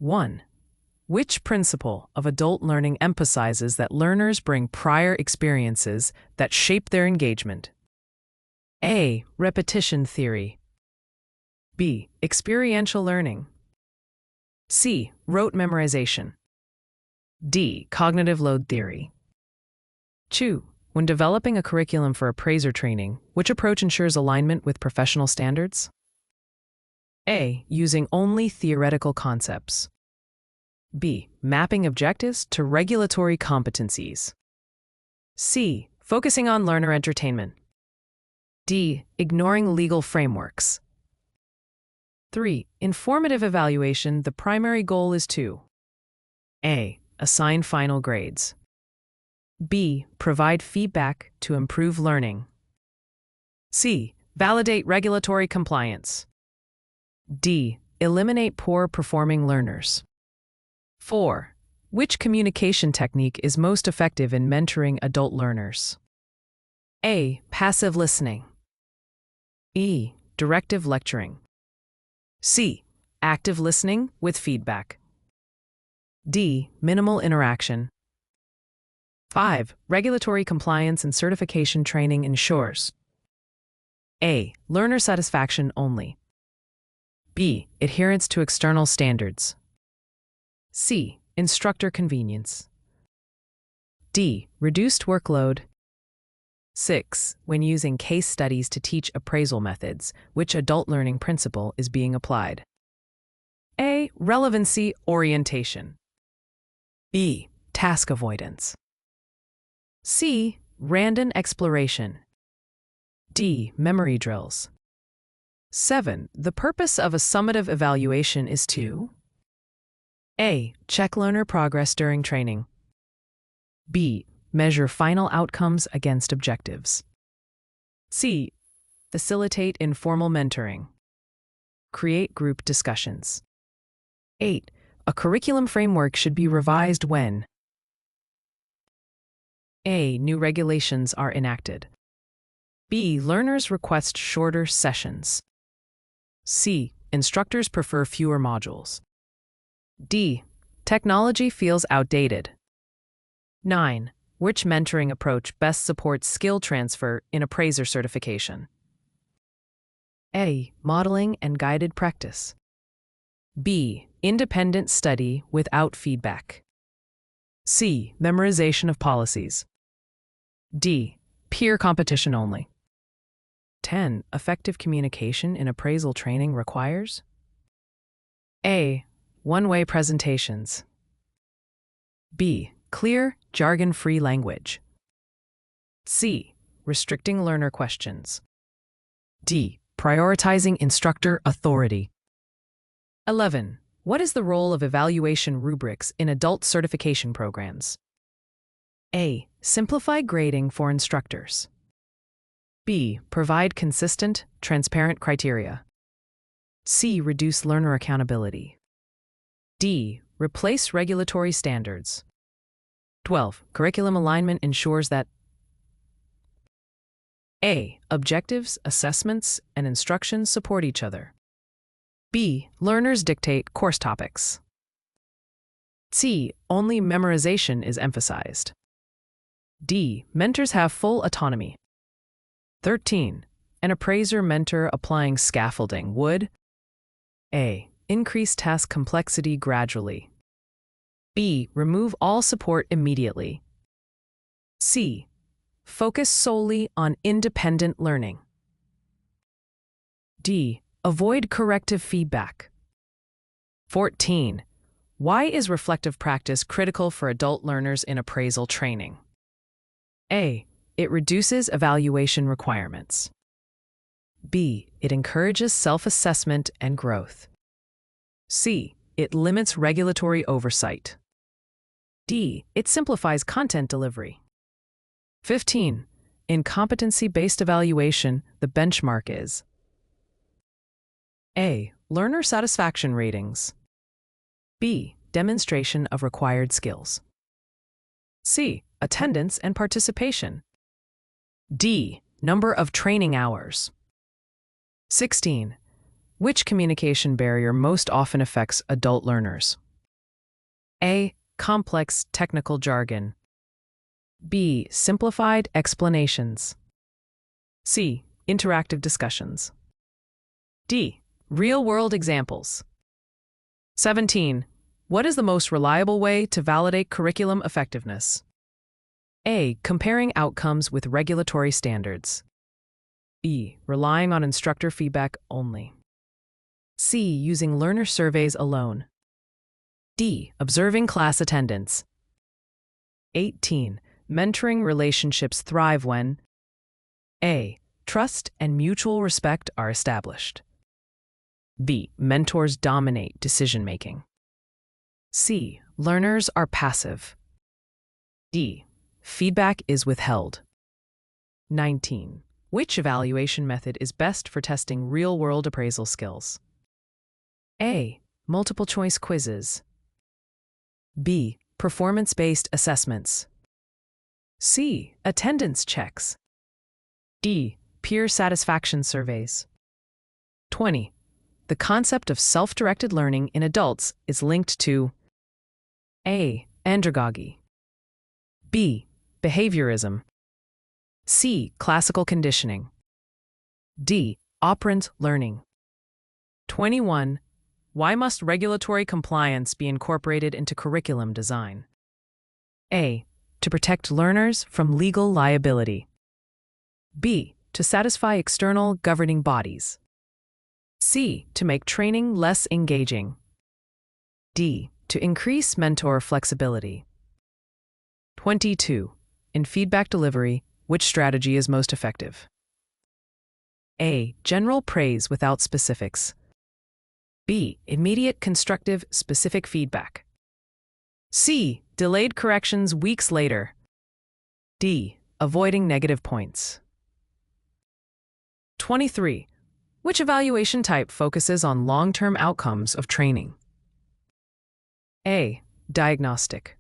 1. Which principle of adult learning emphasizes that learners bring prior experiences that shape their engagement? A. Repetition theory. B. Experiential learning. C. Rote memorization. D. Cognitive load theory. 2. When developing a curriculum for appraiser training, which approach ensures alignment with professional standards? A. Using only theoretical concepts. B. Mapping objectives to regulatory competencies. C. Focusing on learner entertainment. D. Ignoring legal frameworks. 3. Informative evaluation. The primary goal is to A. Assign final grades. B. Provide feedback to improve learning. C. Validate regulatory compliance. D. Eliminate poor performing learners. 4. Which communication technique is most effective in mentoring adult learners? A. Passive listening. E. Directive lecturing. C. Active listening with feedback. D. Minimal interaction. 5. Regulatory compliance and certification training ensures A. Learner satisfaction only. B. Adherence to external standards. C. Instructor convenience. D. Reduced workload. 6. When using case studies to teach appraisal methods, which adult learning principle is being applied? A. Relevancy orientation. B. Task avoidance. C. Random exploration. D. Memory drills. 7. The purpose of a summative evaluation is to A. Check learner progress during training. B. Measure final outcomes against objectives. C. Facilitate informal mentoring. Create group discussions. 8. A curriculum framework should be revised when A. New regulations are enacted. B. Learners request shorter sessions. C. Instructors prefer fewer modules. D. Technology feels outdated. 9. Which mentoring approach best supports skill transfer in appraiser certification? A. Modeling and guided practice. B. Independent study without feedback. C. Memorization of policies. D. Peer competition only. 10. Effective communication in appraisal training requires A. One-way presentations. B. Clear, jargon-free language. C. Restricting learner questions. D. Prioritizing instructor authority. 11. What is the role of evaluation rubrics in adult certification programs? A. Simplify grading for instructors. B. Provide consistent, transparent criteria. C. Reduce learner accountability. D. Replace regulatory standards. 12. Curriculum alignment ensures that A. Objectives, assessments, and instructions support each other. B. Learners dictate course topics. C. Only memorization is emphasized. D. Mentors have full autonomy. 13. An appraiser mentor applying scaffolding would A. Increase task complexity gradually. B. Remove all support immediately. C. Focus solely on independent learning. D. Avoid corrective feedback. 14. Why is reflective practice critical for adult learners in appraisal training? A. It reduces evaluation requirements. B. It encourages self-assessment and growth. C. It limits regulatory oversight. D. It simplifies content delivery. 15. In competency-based evaluation, the benchmark is A. Learner satisfaction ratings. B. Demonstration of required skills. C. Attendance and participation. D. Number of training hours. 16. Which communication barrier most often affects adult learners? A. Complex technical jargon. B. Simplified explanations. C. Interactive discussions. D. Real-world examples. 17. What is the most reliable way to validate curriculum effectiveness? A. Comparing outcomes with regulatory standards. B. Relying on instructor feedback only. C. Using learner surveys alone. D. Observing class attendance. 18. Mentoring relationships thrive when A. Trust and mutual respect are established. B. Mentors dominate decision-making. C. Learners are passive. D. Feedback is withheld. 19. Which evaluation method is best for testing real-world appraisal skills? A. Multiple choice quizzes. B. Performance-based assessments. C. Attendance checks. D. Peer satisfaction surveys. 20. The concept of self-directed learning in adults is linked to A. Andragogy. B. Behaviorism. C. Classical conditioning. D. Operant learning. 21. Why must regulatory compliance be incorporated into curriculum design? A. To protect learners from legal liability. B. To satisfy external governing bodies. C. To make training less engaging. D. To increase mentor flexibility. 22. In feedback delivery, which strategy is most effective? A. General praise without specifics. B. Immediate constructive specific feedback. C. Delayed corrections weeks later. D. Avoiding negative points. 23. Which evaluation type focuses on long-term outcomes of training? A. Diagnostic.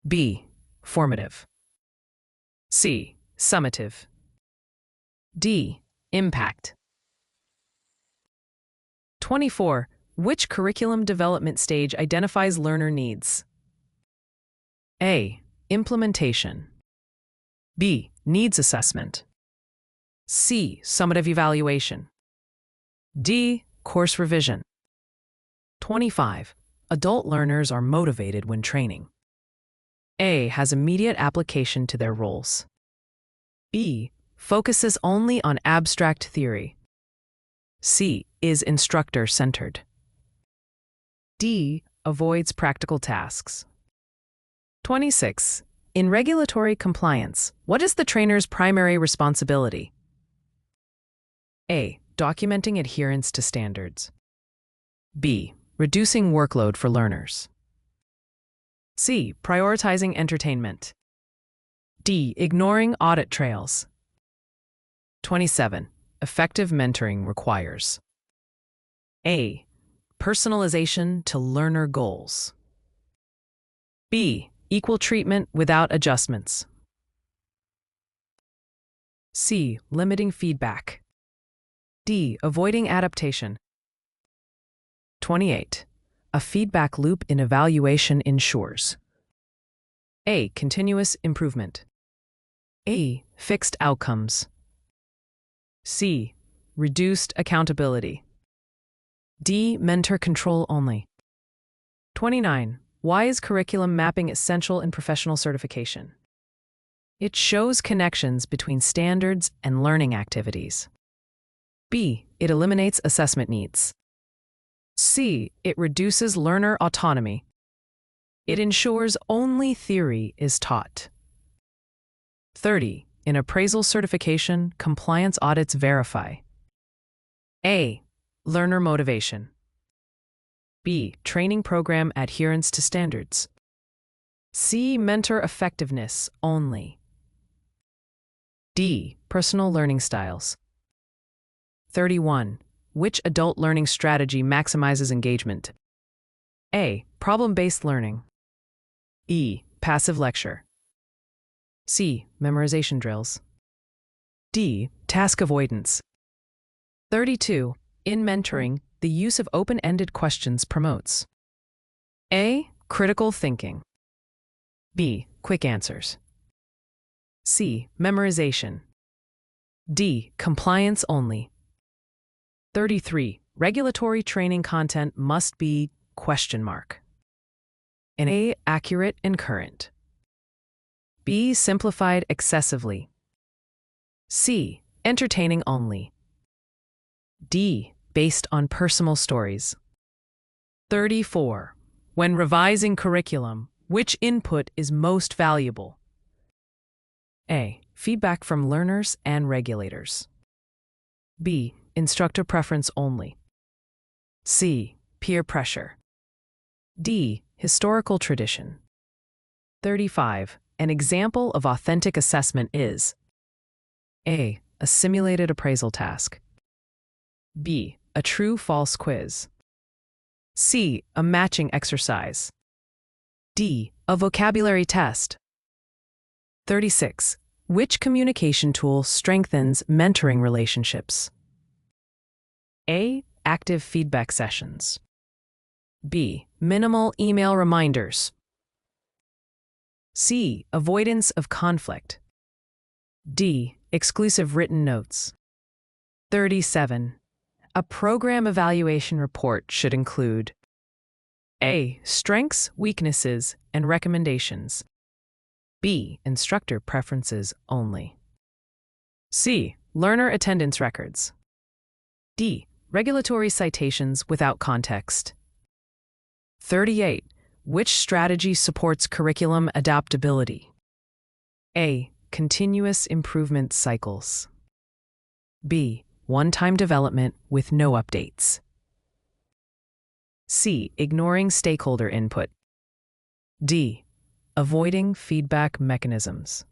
B. Formative. C. Summative. D. Impact. 24. Which curriculum development stage identifies learner needs? A. Implementation. B. Needs assessment. C. Summative evaluation. D. Course revision. 25. Adult learners are motivated when training. A. Has immediate application to their roles. B. Focuses only on abstract theory. C. Is instructor-centered. D. Avoids practical tasks. 26. In regulatory compliance, what is the trainer's primary responsibility? A. Documenting adherence to standards. B. Reducing workload for learners. C. Prioritizing entertainment. D. Ignoring audit trails. 27. Effective mentoring requires A. Personalization to learner goals. B. Equal treatment without adjustments. C. Limiting feedback. D. Avoiding adaptation. 28. A feedback loop in evaluation ensures A. Continuous improvement. A. Fixed outcomes. C. Reduced accountability. D. Mentor control only. 29. Why is curriculum mapping essential in professional certification? It shows connections between standards and learning activities. B. It eliminates assessment needs. C. It reduces learner autonomy. It ensures only theory is taught. 30. In appraisal certification, compliance audits verify A. Learner motivation. B. Training program adherence to standards. C. Mentor effectiveness only. D. Personal learning styles. 31. Which adult learning strategy maximizes engagement? A. Problem-based learning. E. Passive lecture. C. Memorization drills. D. Task avoidance. 32. In mentoring, the use of open-ended questions promotes A. Critical thinking. B. Quick answers. C. Memorization. D. Compliance only. 33. Regulatory training content must be ? And A. Accurate and current. B. Simplified excessively. C. Entertaining only. D. Based on personal stories. 34. When revising curriculum, which input is most valuable? A. Feedback from learners and regulators. B. Instructor preference only. C. Peer pressure. D. Historical tradition. 35. An example of authentic assessment is A. A simulated appraisal task. B. A true-false quiz. C. A matching exercise. D. A vocabulary test. 36. Which communication tool strengthens mentoring relationships? A. Active feedback sessions. B. Minimal email reminders. C. Avoidance of conflict. D. Exclusive written notes. 37. A program evaluation report should include A. Strengths, weaknesses, and recommendations. B. Instructor preferences only. C. Learner attendance records. D. Regulatory citations without context. 38. Which strategy supports curriculum adaptability? A. Continuous improvement cycles. B. One-time development with no updates. C. Ignoring stakeholder input. D. Avoiding feedback mechanisms.